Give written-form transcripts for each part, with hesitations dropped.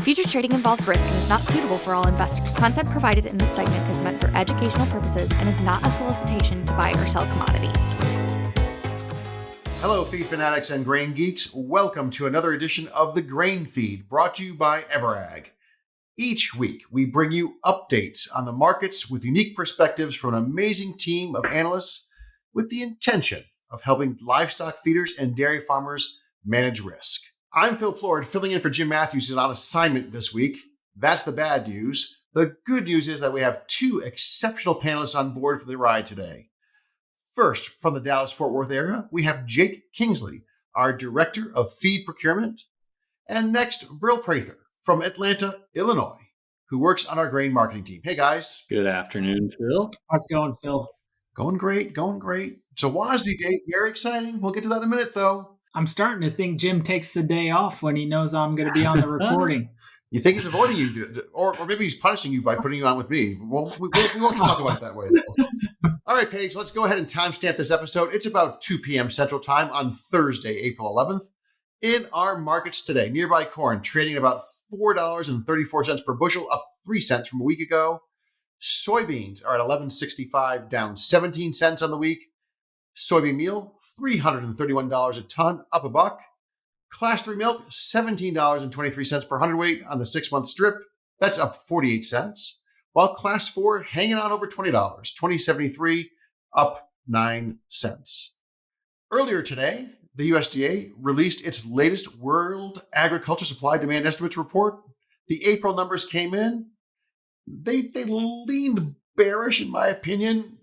Futures trading involves risk and is not suitable for all investors. Content provided in this segment is meant for educational purposes and is not a solicitation to buy or sell commodities. Hello, feed fanatics and grain geeks. Welcome to another edition of the Grain Feed, brought to you by Everag. Each week, we bring you updates on the markets with unique perspectives from an amazing team of analysts with the intention of helping livestock feeders and dairy farmers manage risk. I'm Phil Plourd, filling in for Jim Matthews, who's on assignment this week. That's the bad news. The good news is that we have two exceptional panelists on board for the ride today. First, from the Dallas-Fort Worth area, we have Jake Kinglsey, our Director of Feed Procurement. And next, Verl Prather from Atlanta, Illinois, who works on our grain marketing team. Hey, guys. Good afternoon, Phil. How's it going, Phil? Going great. So WASDE Day, very exciting. We'll get to that in a minute, though. I'm starting to think Jim takes the day off when he knows I'm going to be on the recording. You think he's avoiding you, or maybe he's punishing you by putting you on with me. Well, we won't talk about it that way, though. All right, Paige, let's go ahead and timestamp this episode. It's about 2 p.m. Central Time on Thursday, April 11th. In our markets today, nearby corn trading at about $4.34 per bushel, up 3 cents from a week ago. Soybeans are at $11.65, down 17 cents on the week. Soybean meal, $331 a ton, up a buck. Class 3 milk, $17.23 per hundredweight on the 6-month strip. That's up 48 cents. While Class 4 hanging out over $20, $20.73, up 9 cents. Earlier today, the USDA released its latest World Agriculture Supply Demand Estimates report. The April numbers came in. They leaned bearish, in my opinion.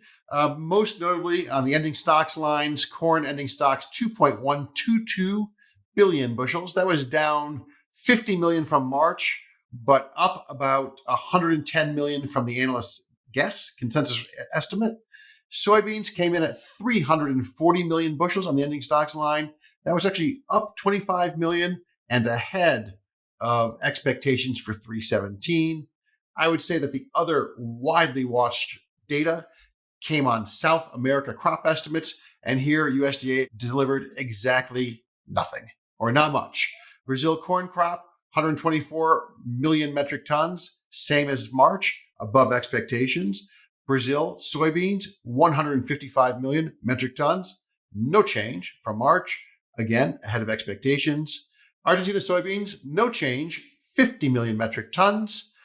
Most notably on the ending stocks lines, corn ending stocks 2.122 billion bushels. That was down 50 million from March, but up about 110 million from the analyst consensus estimate. Soybeans came in at 340 million bushels on the ending stocks line. That was actually up 25 million and ahead of expectations for 317. I would say that the other widely watched data came on South America crop estimates, and here USDA delivered exactly nothing, or not much. Brazil corn crop, 124 million metric tons, same as March, above expectations. Brazil soybeans, 155 million metric tons, no change from March, again, ahead of expectations. Argentina soybeans, no change, 50 million metric tons,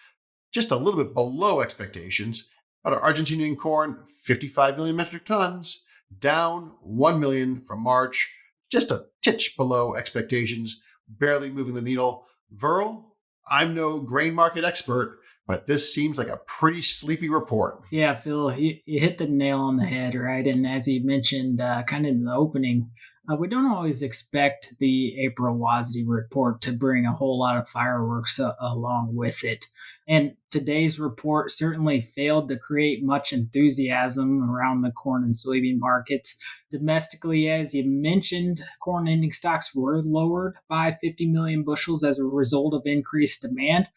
just a little bit below expectations. But our Argentinian corn, 55 million metric tons, down 1 million from March, just a titch below expectations, barely moving the needle. Verl, I'm no grain market expert, but this seems like a pretty sleepy report. Yeah, Phil, you hit the nail on the head, right? And as you mentioned kind of in the opening, we don't always expect the April WASDE report to bring a whole lot of fireworks along with it. And today's report certainly failed to create much enthusiasm around the corn and soybean markets. Domestically, as you mentioned, corn ending stocks were lowered by 50 million bushels as a result of increased demand.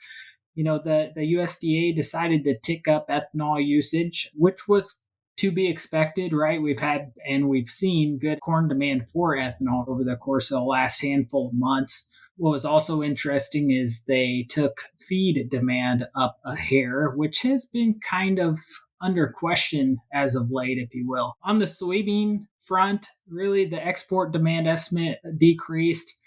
You know, the USDA decided to tick up ethanol usage, which was to be expected, right? We've seen good corn demand for ethanol over the course of the last handful of months. What was also interesting is they took feed demand up a hair, which has been kind of under question as of late, if you will. On the soybean front, really the export demand estimate decreased.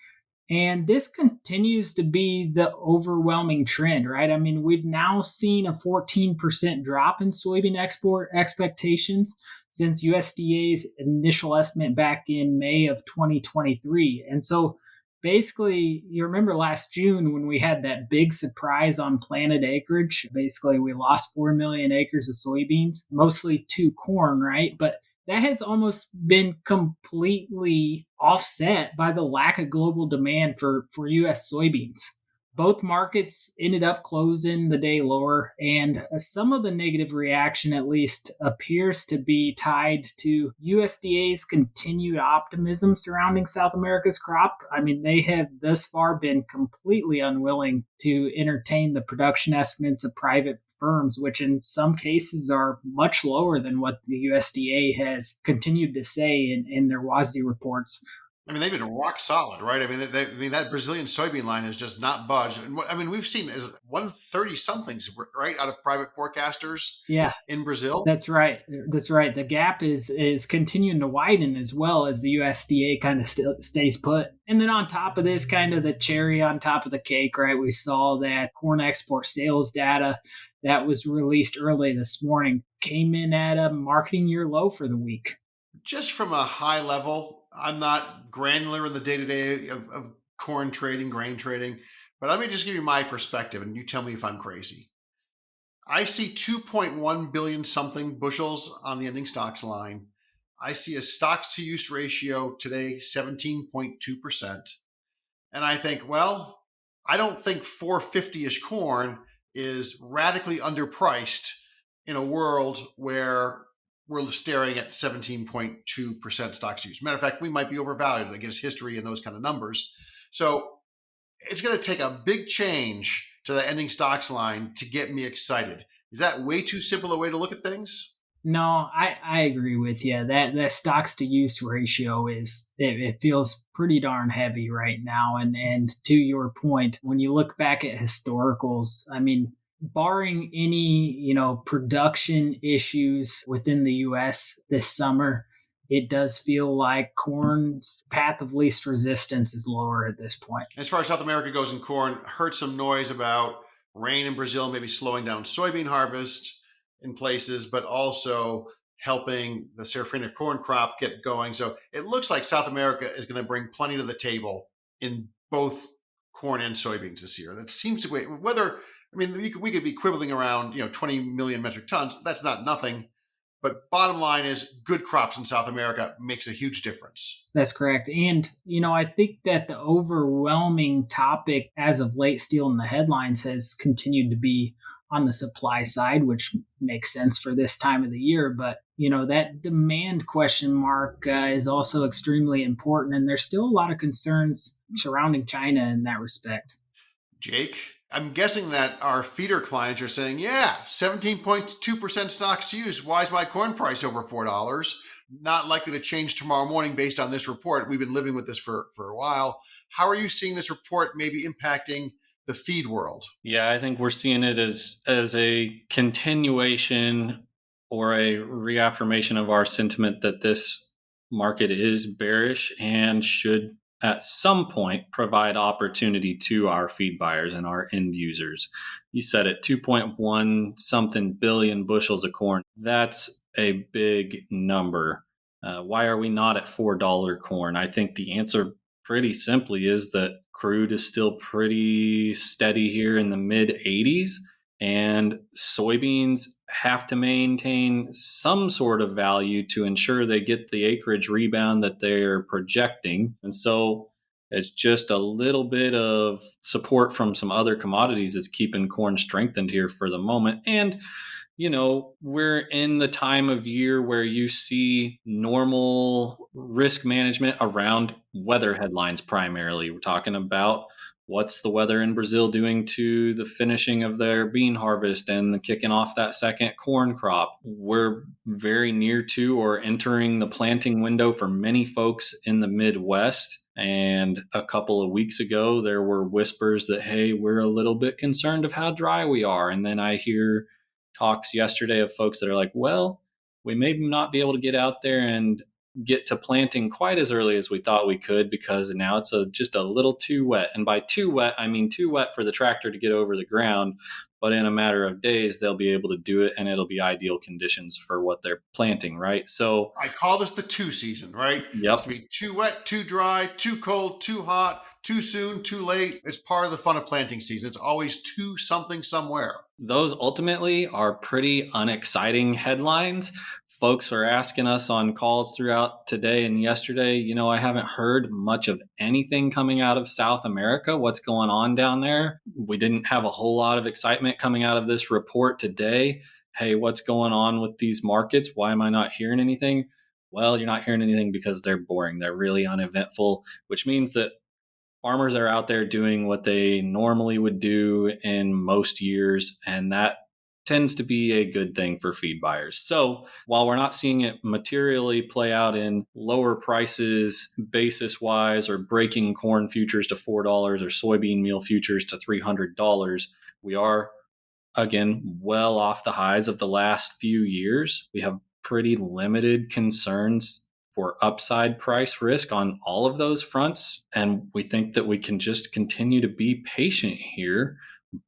And this continues to be the overwhelming trend, right? I mean, we've now seen a 14% drop in soybean export expectations since USDA's initial estimate back in May of 2023. And so basically, you remember last June when we had that big surprise on planted acreage. Basically, we lost 4 million acres of soybeans, mostly to corn, right? But that has almost been completely offset by the lack of global demand for U.S. soybeans. Both markets ended up closing the day lower, and some of the negative reaction at least appears to be tied to USDA's continued optimism surrounding South America's crop. I mean, they have thus far been completely unwilling to entertain the production estimates of private firms, which in some cases are much lower than what the USDA has continued to say in their WASDE reports. I mean, they've been rock solid, right? I mean, I mean that Brazilian soybean line has just not budged. And I mean, we've seen is 130 somethings, right, out of private forecasters Yeah, in Brazil. that's right. That's right. The gap is continuing to widen as well as the USDA kind of stays put. And then on top of this, kind of the cherry on top of the cake, right? We saw that corn export sales data that was released early this morning came in at a marketing year low for the week. Just from a high level, I'm not granular in the day to day of corn trading, grain trading, but let me just give you my perspective, and you tell me if I'm crazy. I see 2.1 billion something bushels on the ending stocks line. I see a stocks to use ratio today 17.2%. And I think, well, I don't think 450-ish corn is radically underpriced in a world where we're staring at 17.2% stocks to use. Matter of fact, we might be overvalued against history and those kind of numbers. So it's going to take a big change to the ending stocks line to get me excited. Is that way too simple a way to look at things? No, I agree with you. That stocks to use ratio it feels pretty darn heavy right now. And to your point, when you look back at historicals, I mean, barring any production issues within the U.S. this summer, it does feel like corn's path of least resistance is lower at this point. As far as South America goes in corn, heard some noise about rain in Brazil maybe slowing down soybean harvest in places, but also helping the safrinha corn crop get going. So it looks like South America is going to bring plenty to the table in both corn and soybeans this year. That seems to be whether, I mean, we could be quibbling around, 20 million metric tons. That's not nothing. But bottom line is good crops in South America makes a huge difference. That's correct. And, I think that the overwhelming topic as of late, still in the headlines, has continued to be on the supply side, which makes sense for this time of the year. But, that demand question mark is also extremely important. And there's still a lot of concerns surrounding China in that respect. Jake, I'm guessing that our feeder clients are saying, yeah, 17.2% stocks to use. Why is my corn price over $4? Not likely to change tomorrow morning based on this report. We've been living with this for a while. How are you seeing this report maybe impacting the feed world? Yeah, I think we're seeing it as a continuation or a reaffirmation of our sentiment that this market is bearish and should at some point provide opportunity to our feed buyers and our end users. You said it, 2.1 something billion bushels of corn. That's a big number. Why are we not at $4 corn? I think the answer pretty simply is that crude is still pretty steady here in the mid 80s, and soybeans have to maintain some sort of value to ensure they get the acreage rebound that they're projecting. And so it's just a little bit of support from some other commodities that's keeping corn strengthened here for the moment. And we're in the time of year where you see normal risk management around weather headlines primarily. We're talking about what's the weather in Brazil doing to the finishing of their bean harvest and the kicking off that second corn crop. We're very near to or entering the planting window for many folks in the Midwest. And a couple of weeks ago, there were whispers that, hey, we're a little bit concerned of how dry we are. And then I hear talks yesterday of folks that are like, well, we may not be able to get out there and get to planting quite as early as we thought we could because now it's just a little too wet. And by too wet, I mean too wet for the tractor to get over the ground. But in a matter of days, they'll be able to do it and it'll be ideal conditions for what they're planting, right? So I call this the two season, right? Yep. It's going to be too wet, too dry, too cold, too hot, too soon, too late. It's part of the fun of planting season. It's always too something somewhere. Those ultimately are pretty unexciting headlines. Folks are asking us on calls throughout today and yesterday, I haven't heard much of anything coming out of South America. What's going on down there? We didn't have a whole lot of excitement coming out of this report today. Hey, what's going on with these markets? Why am I not hearing anything? Well, you're not hearing anything because they're boring. They're really uneventful, which means that farmers are out there doing what they normally would do in most years, and that tends to be a good thing for feed buyers. So while we're not seeing it materially play out in lower prices basis wise, or breaking corn futures to $4 or soybean meal futures to $300, we are again well off the highs of the last few years. We have pretty limited concerns for upside price risk on all of those fronts. And we think that we can just continue to be patient here,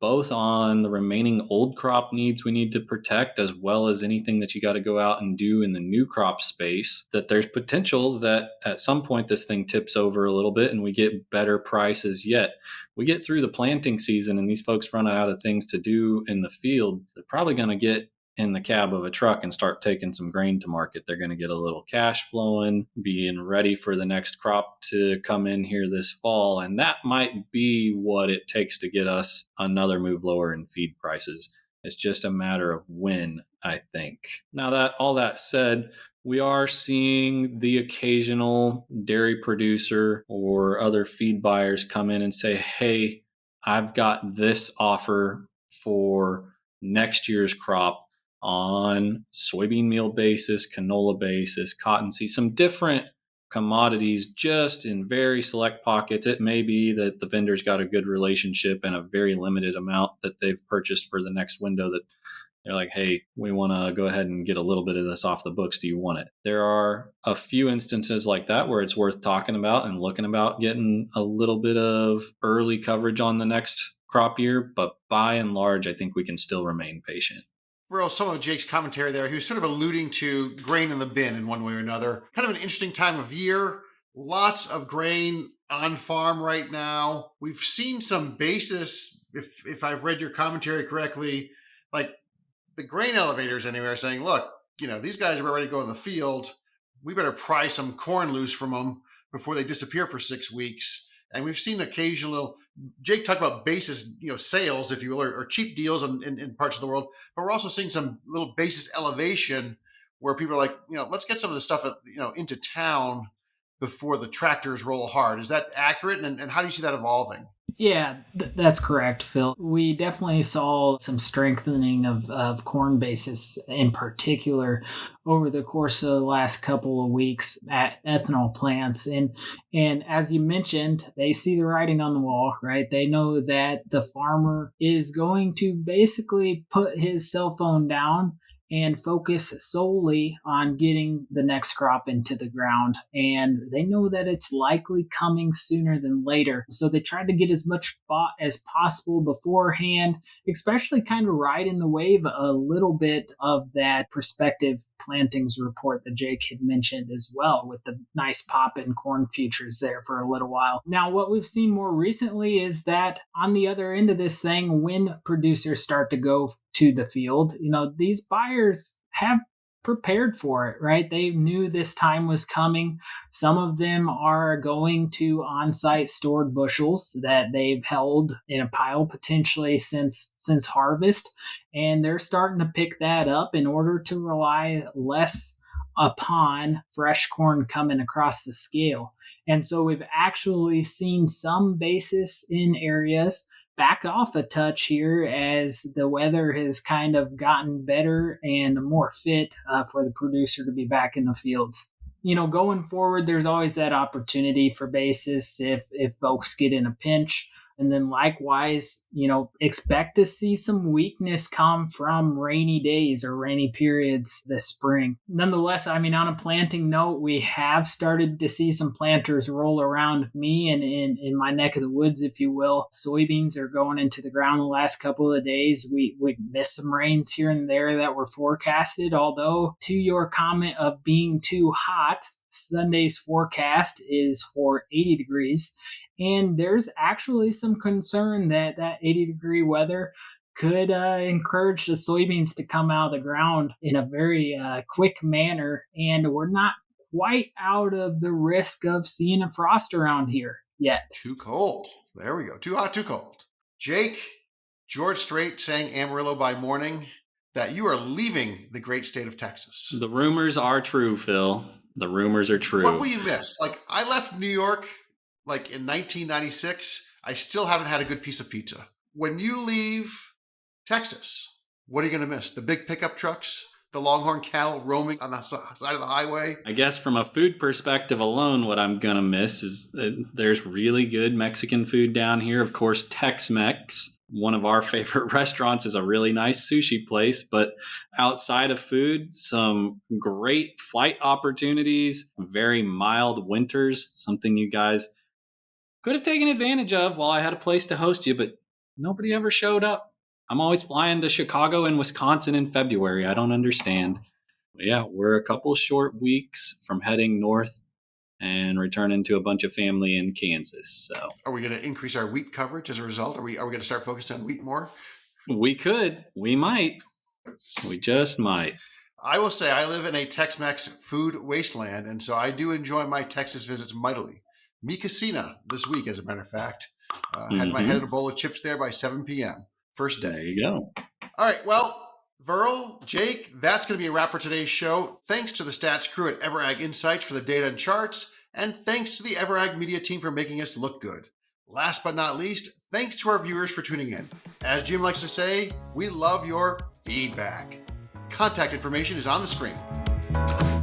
both on the remaining old crop needs we need to protect, as well as anything that you got to go out and do in the new crop space. That there's potential that at some point this thing tips over a little bit and we get better prices yet. We get through the planting season and these folks run out of things to do in the field. They're probably going to get in the cab of a truck and start taking some grain to market. They're going to get a little cash flowing, being ready for the next crop to come in here this fall. And that might be what it takes to get us another move lower in feed prices. It's just a matter of when, I think. Now, that all that said, we are seeing the occasional dairy producer or other feed buyers come in and say, hey, I've got this offer for next year's crop on soybean meal basis, canola basis, cottonseed, some different commodities just in very select pockets. It may be that the vendor's got a good relationship and a very limited amount that they've purchased for the next window that they're like, hey, we want to go ahead and get a little bit of this off the books. Do you want it? There are a few instances like that where it's worth talking about and looking about getting a little bit of early coverage on the next crop year. But by and large, I think we can still remain patient. Verl, some of Jake's commentary there, he was sort of alluding to grain in the bin in one way or another. Kind of an interesting time of year. Lots of grain on farm right now. We've seen some basis, if I've read your commentary correctly, like the grain elevators anyway are saying, look, these guys are ready to go in the field. We better pry some corn loose from them before they disappear for 6 weeks. And we've seen occasional, Jake talked about basis, sales, if you will, or cheap deals in parts of the world. But we're also seeing some little basis elevation where people are like, let's get some of this stuff, into town before the tractors roll hard. Is that accurate? And how do you see that evolving? Yeah, that's correct, Phil. We definitely saw some strengthening of corn basis in particular over the course of the last couple of weeks at ethanol plants. And as you mentioned, they see the writing on the wall, right? They know that the farmer is going to basically put his cell phone down and focus solely on getting the next crop into the ground. And they know that it's likely coming sooner than later. So they try to get as much bought as possible beforehand, especially kind of riding the wave a little bit of that prospective plantings report that Jake had mentioned as well, with the nice pop in corn futures there for a little while. Now, what we've seen more recently is that on the other end of this thing, when producers start to go to the field, these buyers have prepared for it, right? They knew this time was coming. Some of them are going to on-site stored bushels that they've held in a pile potentially since harvest, and they're starting to pick that up in order to rely less upon fresh corn coming across the scale. And so we've actually seen some basis in areas back off a touch here as the weather has kind of gotten better and more fit for the producer to be back in the fields. Going forward, there's always that opportunity for basis if folks get in a pinch. And then likewise, expect to see some weakness come from rainy days or rainy periods this spring. Nonetheless, on a planting note, we have started to see some planters roll around me and in my neck of the woods, if you will. Soybeans are going into the ground the last couple of days. We missed some rains here and there that were forecasted, although to your comment of being too hot, Sunday's forecast is for 80 degrees. And there's actually some concern that 80-degree weather could encourage the soybeans to come out of the ground in a very quick manner. And we're not quite out of the risk of seeing a frost around here yet. Too cold. There we go. Too hot, too cold. Jake, George Strait saying Amarillo by morning that you are leaving the great state of Texas. The rumors are true, Phil. The rumors are true. What will you miss? Like, I left New York in 1996. I still haven't had a good piece of pizza. When you leave Texas, What are you going to miss? The big pickup trucks? The longhorn cattle roaming on the side of the highway? I guess from a food perspective alone, what I'm going to miss is there's really good Mexican food down here. Of course, Tex-Mex. One of our favorite restaurants is a really nice sushi place. But outside of food, some great flight opportunities, very mild winters, something you guys could have taken advantage of while I had a place to host you, but nobody ever showed up. I'm always flying to Chicago and Wisconsin in February. I don't understand. But yeah, we're a couple short weeks from heading north and returning to a bunch of family in Kansas. So Are we going to increase our wheat coverage as a result? Are we going to start focusing on wheat more? we could, we might, we just might. I will say I live in a Tex-Mex food wasteland, and so I do enjoy my Texas visits mightily. Mi Casina this week, as a matter of fact. Had my head in a bowl of chips there by 7 p.m. First day. There you go. All right, well, Verl, Jake, that's going to be a wrap for today's show. Thanks to the stats crew at EverAg Insights for the data and charts, and thanks to the EverAg media team for making us look good. Last but not least, thanks to our viewers for tuning in. As Jim likes to say, we love your feedback. Contact information is on the screen.